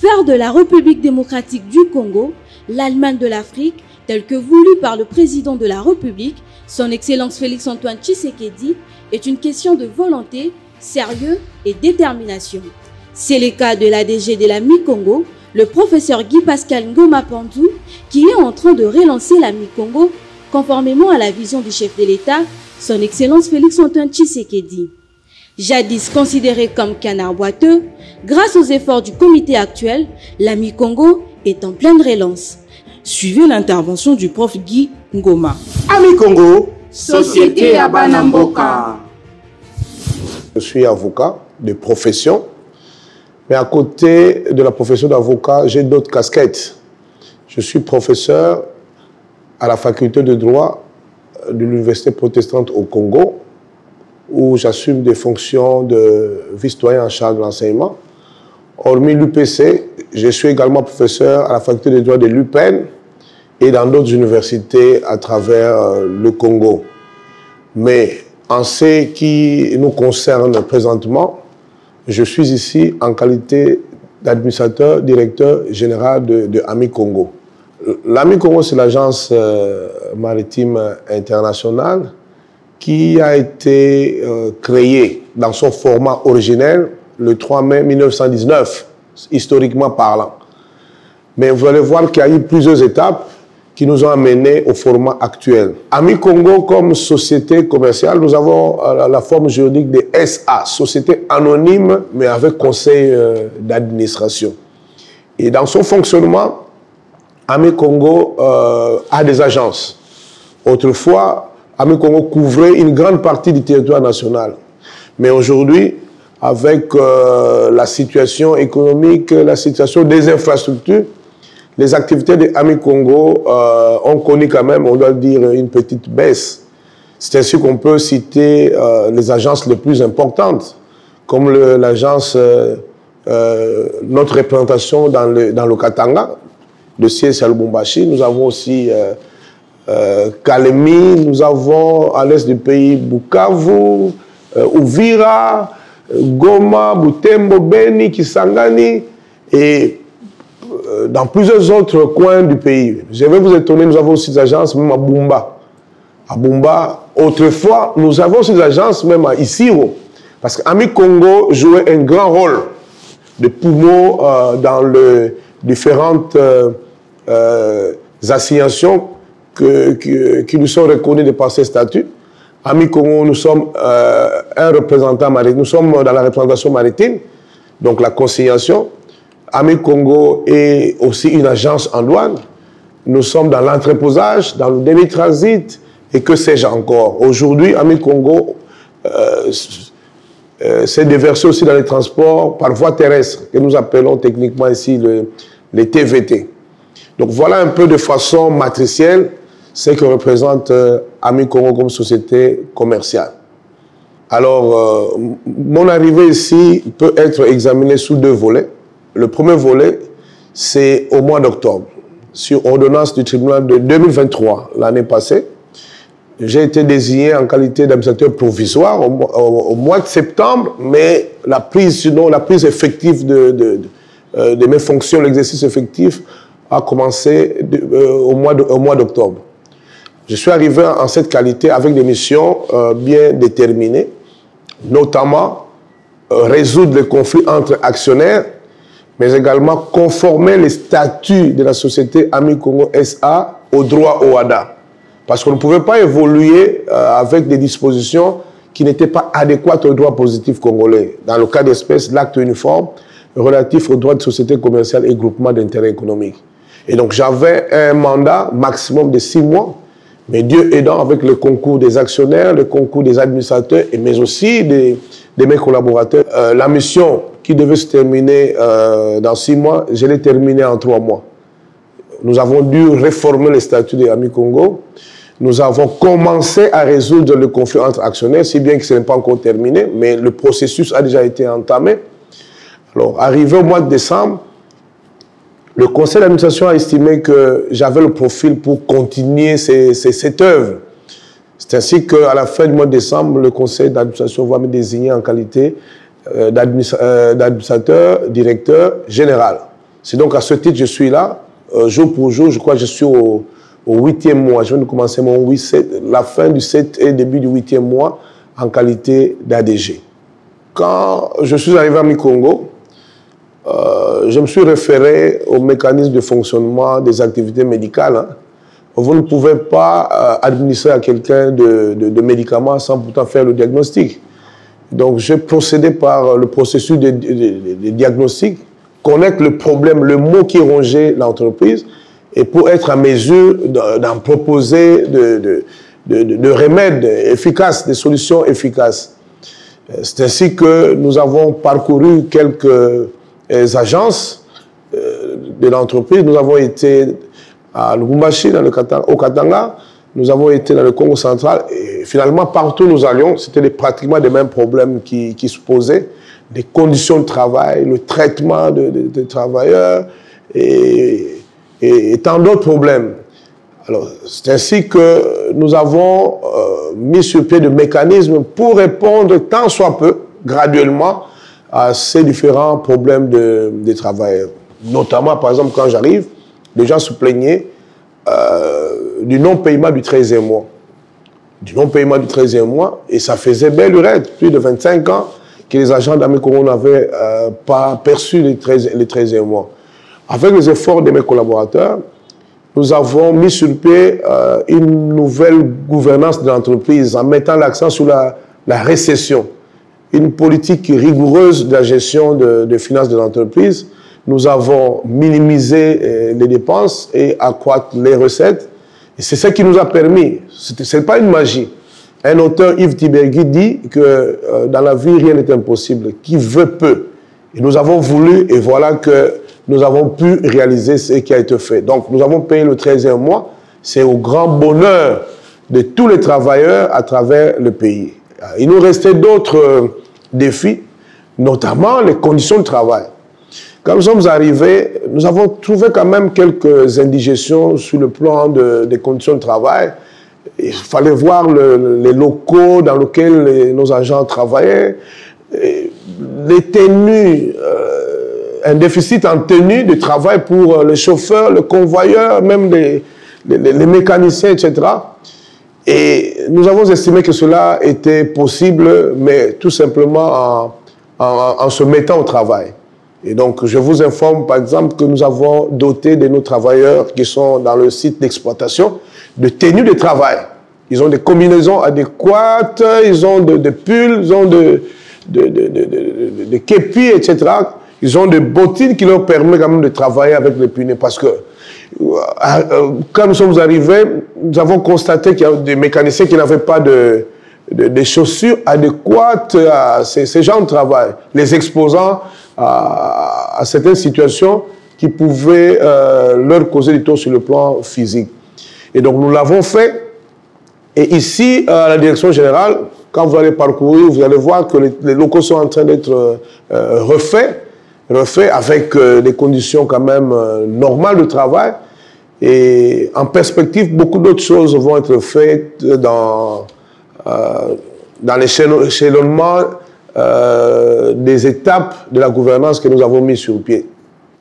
Faire de la République démocratique du Congo l'Allemagne de l'Afrique, tel que voulu par le président de la République, son Excellence Félix-Antoine Tshisekedi, est une question de volonté, sérieux et détermination. C'est le cas de l'ADG de la Mi-Congo, le professeur Guy-Pascal Ngoma Pandou, qui est en train de relancer la Mi-Congo conformément à la vision du chef de l'État, son Excellence Félix-Antoine Tshisekedi. Jadis considéré comme canard boiteux, grâce aux efforts du comité actuel, la Mi-Congo est en pleine relance. Suivez l'intervention du prof Guy Ngoma. Ami Congo, Société ya bana mboka. Je suis avocat de profession, mais à côté de la profession d'avocat, j'ai d'autres casquettes. Je suis professeur à la faculté de droit de l'Université protestante au Congo, où j'assume des fonctions de vice-doyen en charge de l'enseignement. Hormis l'UPC, je suis également professeur à la faculté de droit de l'UPEN et dans d'autres universités à travers le Congo. Mais en ce qui nous concerne présentement, je suis ici en qualité d'administrateur, directeur général de AMI Congo. L'AMI Congo, c'est l'agence maritime internationale qui a été créée dans son format originel le 3 mai 1919, historiquement parlant. Mais vous allez voir qu'il y a eu plusieurs étapes qui nous ont amenés au format actuel. AMI Congo, comme société commerciale, nous avons la forme juridique de SA, société anonyme, mais avec conseil d'administration. Et dans son fonctionnement, AMI Congo a des agences. Autrefois, AMI Congo couvrait une grande partie du territoire national. Mais aujourd'hui, avec la situation économique, la situation des infrastructures, les activités de AMI Congo ont connu quand même, on doit dire, une petite baisse. C'est ainsi qu'on peut citer les agences les plus importantes, comme l'agence, notre représentation dans le Katanga, le siège à Lubumbashi. Nous avons aussi Kalemi, nous avons à l'est du pays Bukavu, Uvira, Goma, Butembo, Beni, Kisangani et dans plusieurs autres coins du pays. Je vais vous étonner, nous avons aussi des agences même à Bumba. À Bumba, autrefois, nous avons aussi des agences même à Isiro. Parce qu'AMI Congo jouait un grand rôle de poumon dans les différentes assignations qui nous sont reconnues de par ces statuts. AMI Congo, nous sommes un représentant maritime, nous sommes dans la représentation maritime, donc la consignation. AMI Congo est aussi une agence en douane. Nous sommes dans l'entreposage, dans le demi-transit et que sais-je encore. Aujourd'hui, AMI Congo s'est déversé aussi dans les transports par voie terrestre, que nous appelons techniquement ici les TVT. Donc voilà un peu de façon matricielle ce que représente AMI Congo comme société commerciale. Alors, mon arrivée ici peut être examinée sous deux volets. Le premier volet, c'est au mois d'octobre. Sur ordonnance du tribunal de 2023, l'année passée, j'ai été désigné en qualité d'administrateur provisoire au mois de septembre, mais la prise effective de mes fonctions, l'exercice effectif, a commencé au mois d'octobre. Je suis arrivé en cette qualité avec des missions bien déterminées, notamment résoudre les conflits entre actionnaires, mais également conformer les statuts de la société AMI Congo SA au droit OHADA. Parce qu'on ne pouvait pas évoluer avec des dispositions qui n'étaient pas adéquates au droit positif congolais. Dans le cas d'espèce, l'acte uniforme relatif aux droits de société commerciale et groupement d'intérêt économique. Et donc j'avais un mandat maximum de 6 mois, mais Dieu aidant, avec le concours des actionnaires, le concours des administrateurs, mais aussi de mes collaborateurs, la mission qui devait se terminer dans 6 mois, je l'ai terminée en 3 mois. Nous avons dû réformer les statuts de AMI Congo. Nous avons commencé à résoudre le conflit entre actionnaires, si bien que ce n'est pas encore terminé, mais le processus a déjà été entamé. Alors, arrivé au mois de décembre, le conseil d'administration a estimé que j'avais le profil pour continuer cette œuvre. C'est ainsi qu'à la fin du mois de décembre, le conseil d'administration va me désigner en qualité d'administrateur, directeur général. C'est donc à ce titre que je suis là, jour pour jour. Je crois que je suis au 8e mois. Je viens de commencer la fin du 7 et début du 8e mois en qualité d'ADG. Quand je suis arrivé à Mi-Congo, je me suis référé au mécanisme de fonctionnement des activités médicales. Hein. Vous ne pouvez pas administrer à quelqu'un de médicaments sans pourtant faire le diagnostic. Donc, j'ai procédé par le processus de diagnostic, connaître le problème, le mot qui rongeait l'entreprise, et pour être à mesure d'en proposer de remèdes efficaces, des solutions efficaces. C'est ainsi que nous avons parcouru quelques agences de l'entreprise. Nous avons été à Lubumbashi, au Katanga, nous avons été dans le Congo central, et finalement, partout où nous allions, c'était pratiquement les mêmes problèmes qui se posaient, des conditions de travail, le traitement des travailleurs, et tant d'autres problèmes. Alors, c'est ainsi que nous avons mis sur pied des mécanismes pour répondre tant soit peu, graduellement, à ces différents problèmes des travailleurs. Notamment, par exemple, quand j'arrive, les gens se plaignaient du non-paiement du 13e mois. Du non-paiement du 13e mois, et ça faisait belle lurette, plus de 25 ans, que les agents d'Ami-Congo n'avaient pas perçu les 13e mois. Avec les efforts de mes collaborateurs, nous avons mis sur pied une nouvelle gouvernance de l'entreprise en mettant l'accent sur la récession. Une politique rigoureuse de la gestion des finances de l'entreprise. Nous avons minimisé les dépenses et accroître les recettes. Et c'est ce qui nous a permis, ce n'est pas une magie. Un auteur, Yves Tibergui, dit que dans la vie, rien n'est impossible. Qui veut peut. Et nous avons voulu, et voilà que nous avons pu réaliser ce qui a été fait. Donc, nous avons payé le 13e mois. C'est au grand bonheur de tous les travailleurs à travers le pays. Il nous restait d'autres défis, notamment les conditions de travail. Quand nous sommes arrivés, nous avons trouvé quand même quelques indigestions sur le plan des conditions de travail. Il fallait voir les locaux dans lesquels nos agents travaillaient, les tenues, un déficit en tenue de travail pour les chauffeurs, les convoyeurs, même les mécaniciens, etc. Et nous avons estimé que cela était possible, mais tout simplement en se mettant au travail. Et donc, je vous informe, par exemple, que nous avons doté de nos travailleurs qui sont dans le site d'exploitation de tenues de travail. Ils ont des combinaisons adéquates, ils ont des pulls, ils ont des képis, etc. Ils ont des bottines qui leur permettent quand même de travailler avec les punais. Parce que quand nous sommes arrivés, nous avons constaté qu'il y a des mécaniciens qui n'avaient pas de chaussures adéquates à ces gens de travail, les exposant à certaines situations qui pouvaient leur causer des torts sur le plan physique. Et donc nous l'avons fait. Et ici, à la direction générale, quand vous allez parcourir, vous allez voir que les locaux sont en train d'être refaits avec des conditions quand même normales de travail. Et en perspective, beaucoup d'autres choses vont être faites dans l'échelonnement des étapes de la gouvernance que nous avons mis sur pied.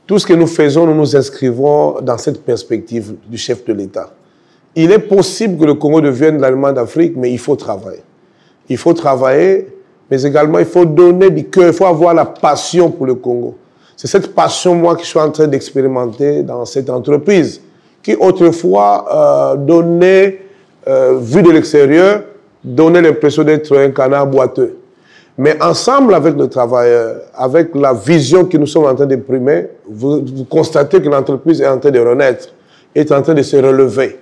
Tout ce que nous faisons, nous nous inscrivons dans cette perspective du chef de l'État. Il est possible que le Congo devienne l'Allemagne d'Afrique, mais il faut travailler. Il faut travailler, mais également il faut donner du cœur, il faut avoir la passion pour le Congo. C'est cette passion, moi, que je suis en train d'expérimenter dans cette entreprise, qui autrefois donnait, vu de l'extérieur, donnait l'impression d'être un canard boiteux. Mais ensemble avec nos travailleurs, avec la vision que nous sommes en train d'imprimer, vous constatez que l'entreprise est en train de renaître, est en train de se relever.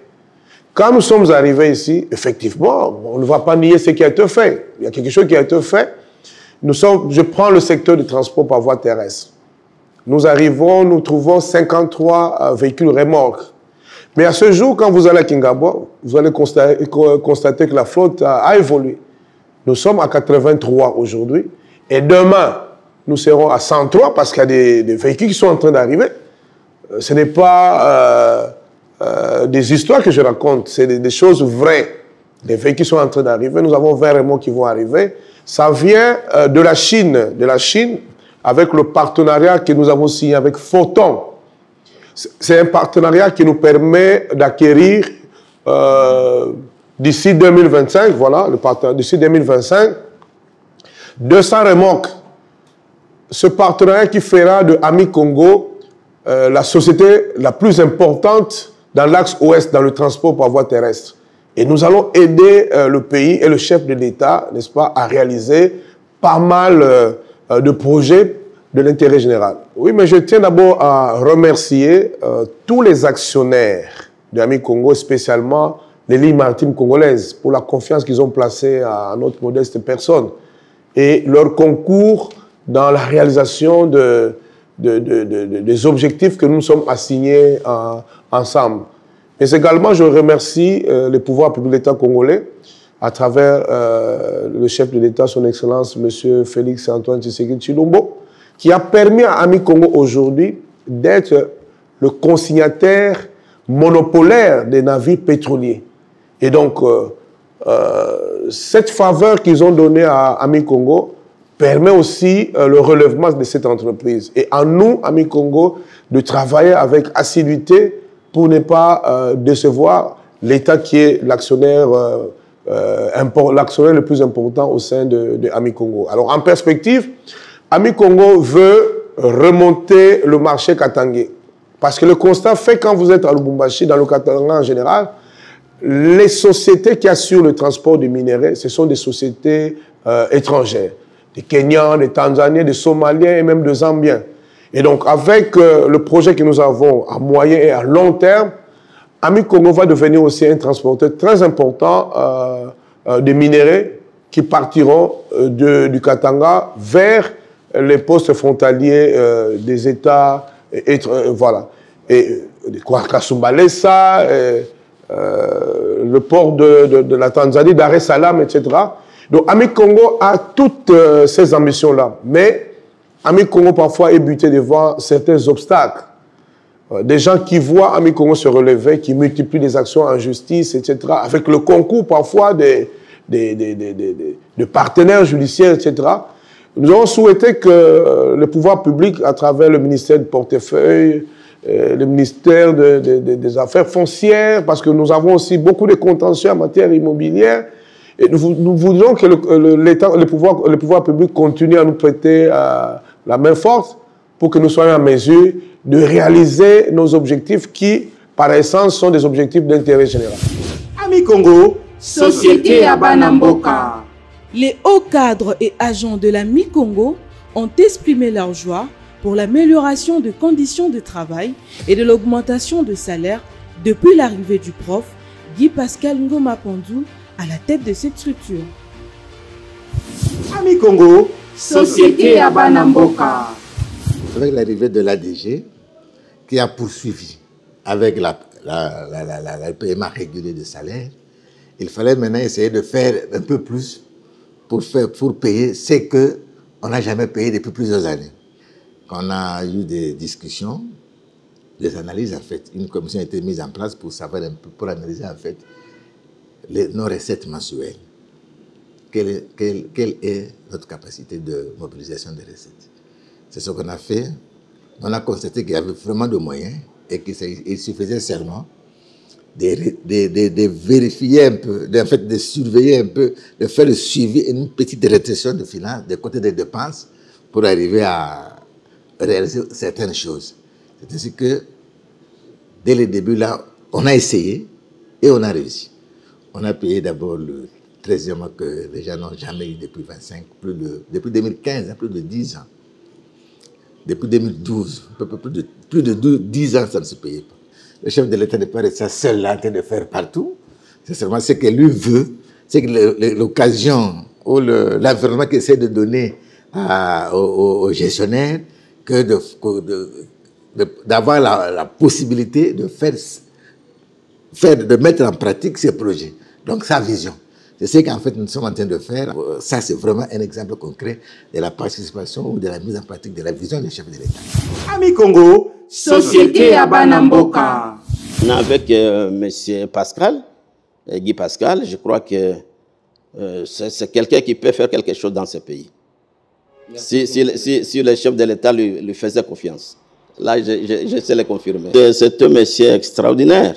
Quand nous sommes arrivés ici, effectivement, on ne va pas nier ce qui a été fait. Il y a quelque chose qui a été fait. Je prends le secteur du transport par voie terrestre. Nous arrivons, nous trouvons 53 véhicules remorques. Mais à ce jour, quand vous allez à Kingabo, vous allez constater que la flotte a évolué. Nous sommes à 83 aujourd'hui. Et demain, nous serons à 103 parce qu'il y a des véhicules qui sont en train d'arriver. Ce n'est pas des histoires que je raconte, c'est des choses vraies. Les véhicules sont en train d'arriver. Nous avons 20 remorques qui vont arriver. Ça vient de la Chine. avec le partenariat que nous avons signé avec Photon. C'est un partenariat qui nous permet d'acquérir d'ici 2025, voilà, d'ici 2025, 200 remorques. Ce partenariat qui fera de Ami Congo la société la plus importante dans l'axe ouest, dans le transport par voie terrestre. Et nous allons aider le pays et le chef de l'État, n'est-ce pas, à réaliser pas mal de projets de l'intérêt général. Oui, mais je tiens d'abord à remercier tous les actionnaires de Ami Congo, spécialement les lignes maritimes congolaises, pour la confiance qu'ils ont placée à notre modeste personne et leur concours dans la réalisation des objectifs que nous nous sommes assignés ensemble. Mais également, je remercie les pouvoirs publics de l'État congolais à travers le chef de l'État, son Excellence, M. Félix Antoine Tshisekedi Tshilombo, qui a permis à Ami Congo aujourd'hui d'être le consignataire monopolaire des navires pétroliers. Et donc, cette faveur qu'ils ont donnée à Ami Congo permet aussi le relèvement de cette entreprise. Et à nous, Ami Congo, de travailler avec assiduité pour ne pas décevoir l'État qui est l'actionnaire le plus important au sein de Ami Congo. Alors, en perspective, Ami Congo veut remonter le marché katangais. Parce que le constat fait quand vous êtes à Lubumbashi, dans le Katanga en général, les sociétés qui assurent le transport des minéraux, ce sont des sociétés étrangères. Des Kenyans, des Tanzaniens, des Somaliens et même des Zambiens. Et donc, avec le projet que nous avons à moyen et à long terme, Ami Congo va devenir aussi un transporteur très important des minéraux qui partiront du Katanga vers les postes frontaliers des États, voilà. Et Kasumbalesa, le port de la Tanzanie, Dar es Salaam, etc. Donc, Ami Congo a toutes ces ambitions-là. Mais Ami Congo, parfois, est buté devant certains obstacles. Des gens qui voient Ami Congo se relever, qui multiplient des actions en justice, etc., avec le concours, parfois, de partenaires judiciaires, etc. Nous avons souhaité que le pouvoir public, à travers le ministère du portefeuille, le ministère des Affaires foncières, parce que nous avons aussi beaucoup de contentieux en matière immobilière, et nous voudrions que le pouvoir public continue à nous prêter la main forte pour que nous soyons en mesure de réaliser nos objectifs qui, par essence, sont des objectifs d'intérêt général. Ami Congo, Société ya Bana Mboka. Les hauts cadres et agents de la Mi-Congo ont exprimé leur joie pour l'amélioration de conditions de travail et de l'augmentation de salaire depuis l'arrivée du prof Guy Pascal Ngoma Pandou à la tête de cette structure. Ami Congo, Société ya Bana Mboka. Avec l'arrivée de l'ADG, qui a poursuivi avec le paiement régulier de salaire, il fallait maintenant essayer de faire un peu plus pour payer ce qu'on n'a jamais payé depuis plusieurs années. On a eu des discussions, des analyses en fait. Une commission a été mise en place pour savoir un peu, pour analyser en fait nos recettes mensuelles. Quelle est notre capacité de mobilisation des recettes? C'est ce qu'on a fait. On a constaté qu'il y avait vraiment de moyens et qu'il suffisait seulement de vérifier un peu, en fait, de surveiller un peu, de faire le suivi et une petite rétention de finances des côtés des dépenses pour arriver à réaliser certaines choses. C'est ainsi que, dès le début, là, on a essayé et on a réussi. On a payé d'abord le 13e mois que les gens n'ont jamais eu depuis depuis 2015, plus de 10 ans. Depuis 2012, plus de 10 ans, ça ne se payait pas. Le chef de l'État n'est pas resté seul là en train de faire partout. C'est seulement ce que lui veut, c'est que l'occasion ou l'environnement qu'il essaie de donner aux gestionnaires que d'avoir la possibilité de mettre en pratique ces projets. Donc sa vision. C'est ce qu'en fait nous sommes en train de faire. Ça, c'est vraiment un exemple concret de la participation ou de la mise en pratique de la vision du chef de l'État. Ami Congo, Société ya Bana Mboka. Avec M. Pascal, Guy Pascal, je crois que c'est quelqu'un qui peut faire quelque chose dans ce pays. si le chef de l'État lui faisait confiance. Là, je sais le confirmer. C'est un monsieur extraordinaire.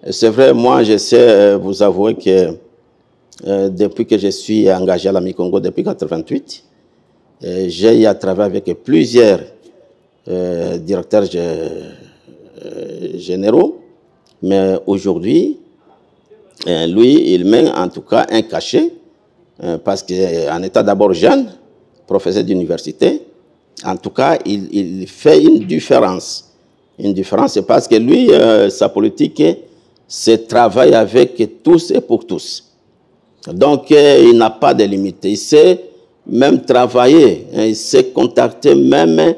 C'est vrai, moi, je sais vous avouer que depuis que je suis engagé à l'AMI Congo, depuis 1988, j'ai eu à travailler avec plusieurs directeurs généraux. Mais aujourd'hui, lui, il met en tout cas un cachet, parce qu'en état d'abord jeune, professeur d'université, en tout cas, il fait une différence. Une différence, c'est parce que lui, sa politique, c'est travailler avec tous et pour tous. Donc, il n'a pas de limite. Il sait même travailler, il sait contacter même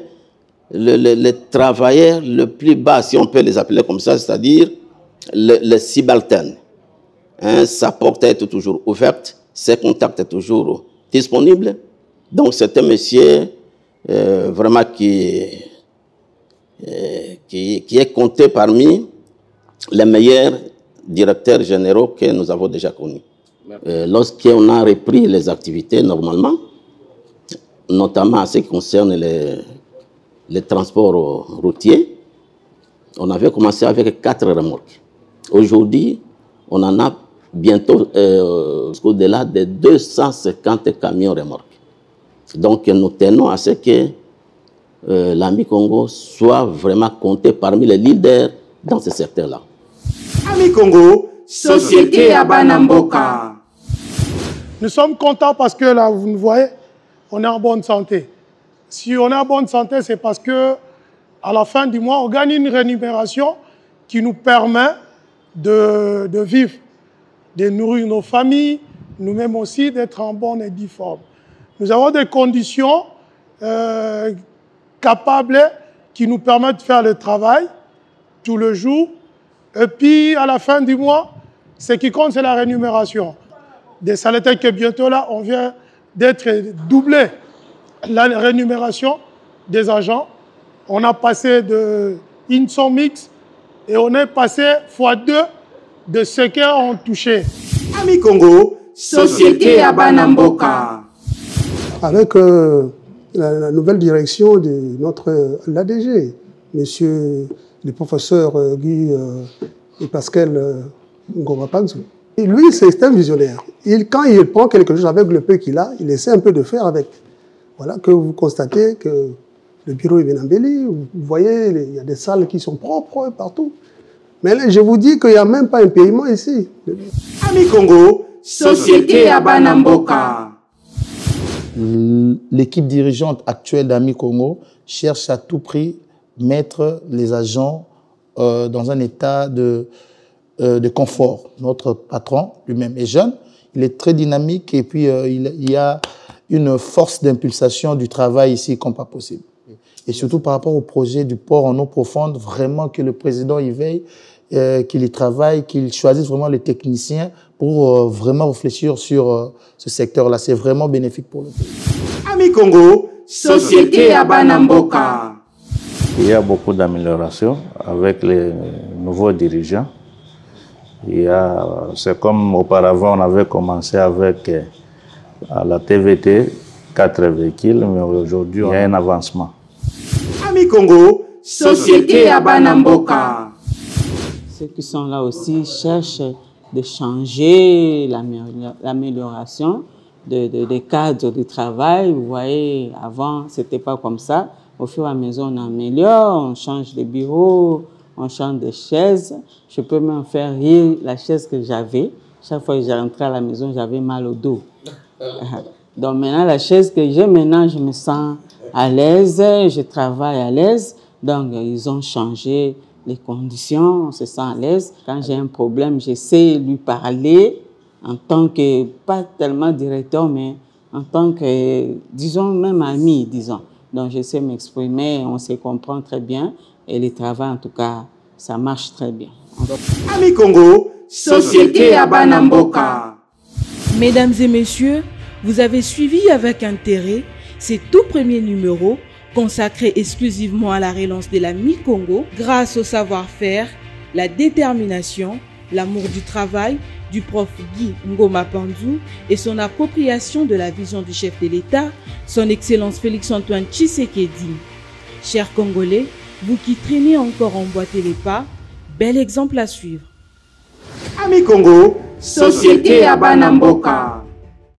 les travailleurs le plus bas, si on peut les appeler comme ça, c'est-à-dire les subalternes. Sa porte est toujours ouverte, ses contacts sont toujours disponibles. Donc, c'est un monsieur vraiment qui est compté parmi les meilleurs directeurs généraux que nous avons déjà connus. Lorsqu'on a repris les activités normalement, notamment en ce qui concerne les transports routiers, on avait commencé avec 4 remorques. Aujourd'hui, on en a bientôt au-delà de 250 camions remorques. Donc, nous tenons à ce que l'AMI Congo soit vraiment compté parmi les leaders dans ce secteur-là. AMI Congo, société à Banamboka. Nous sommes contents parce que là, vous nous voyez, on est en bonne santé. Si on est en bonne santé, c'est parce que à la fin du mois, on gagne une rémunération qui nous permet de vivre, de nourrir nos familles, nous-mêmes aussi d'être en bonne et due forme. Nous avons des conditions capables qui nous permettent de faire le travail tout le jour. Et puis, à la fin du mois, ce qui compte, c'est la rémunération. Des salaires tels que bientôt là, on vient d'être doublé la rémunération des agents. On a passé de INSON mix et on est passé x2 de ce qu'on touché. AMI Congo, société à Banamboka. Avec la nouvelle direction de notre l'ADG, monsieur le professeur Guy et Pascal Ngomapanzo. Et lui, c'est un visionnaire. Quand il prend quelque chose avec le peu qu'il a, il essaie un peu de faire avec. Voilà que vous constatez que le bureau est bien embelli. Vous voyez, il y a des salles qui sont propres partout. Mais là, je vous dis qu'il n'y a même pas un paiement ici. AMI Congo, société à Banamboka. L'équipe dirigeante actuelle d'AMI Congo cherche à tout prix mettre les agents dans un état de confort. Notre patron lui-même est jeune, il est très dynamique et puis il y a une force d'impulsation du travail ici comme pas possible. Et surtout par rapport au projet du port en eau profonde, vraiment que le président y veille, qu'il y travaille, qu'il choisisse vraiment les techniciens pour vraiment réfléchir sur ce secteur-là. C'est vraiment bénéfique pour le pays. AMI Congo, société à Banamboka. Il y a beaucoup d'améliorations avec les nouveaux dirigeants. C'est comme auparavant, on avait commencé avec la TVT, 4 véhicules, mais aujourd'hui, il y a un avancement. AMI Congo, société à Banamboka. Ceux qui sont là aussi cherchent de changer l'amélioration des cadres de travail. Vous voyez, avant, ce n'était pas comme ça. Au fur et à mesure, on améliore, on change de bureau, on change de chaises. Je peux même faire rire la chaise que j'avais. Chaque fois que j'ai rentré à la maison, j'avais mal au dos. Donc maintenant, la chaise que j'ai maintenant, je me sens à l'aise, je travaille à l'aise. Donc, ils ont changé les conditions, on se sent à l'aise. Quand j'ai un problème, j'essaie de lui parler en tant que, pas tellement directeur, mais en tant que, disons, même ami, disons. Donc, je sais m'exprimer, on se comprend très bien. Et le travail, en tout cas, ça marche très bien. AMI Congo, société à Banamboka. Mesdames et messieurs, vous avez suivi avec intérêt ces tout premiers numéros consacrés exclusivement à la relance de l'AMI Congo grâce au savoir-faire, la détermination, l'amour du travail du prof Guy Ngoma Panzu et son appropriation de la vision du chef de l'État, son Excellence Félix-Antoine Tshisekedi. Chers Congolais, vous qui traînez encore emboîter les pas, bel exemple à suivre. Ami Congo, société à Banamboka.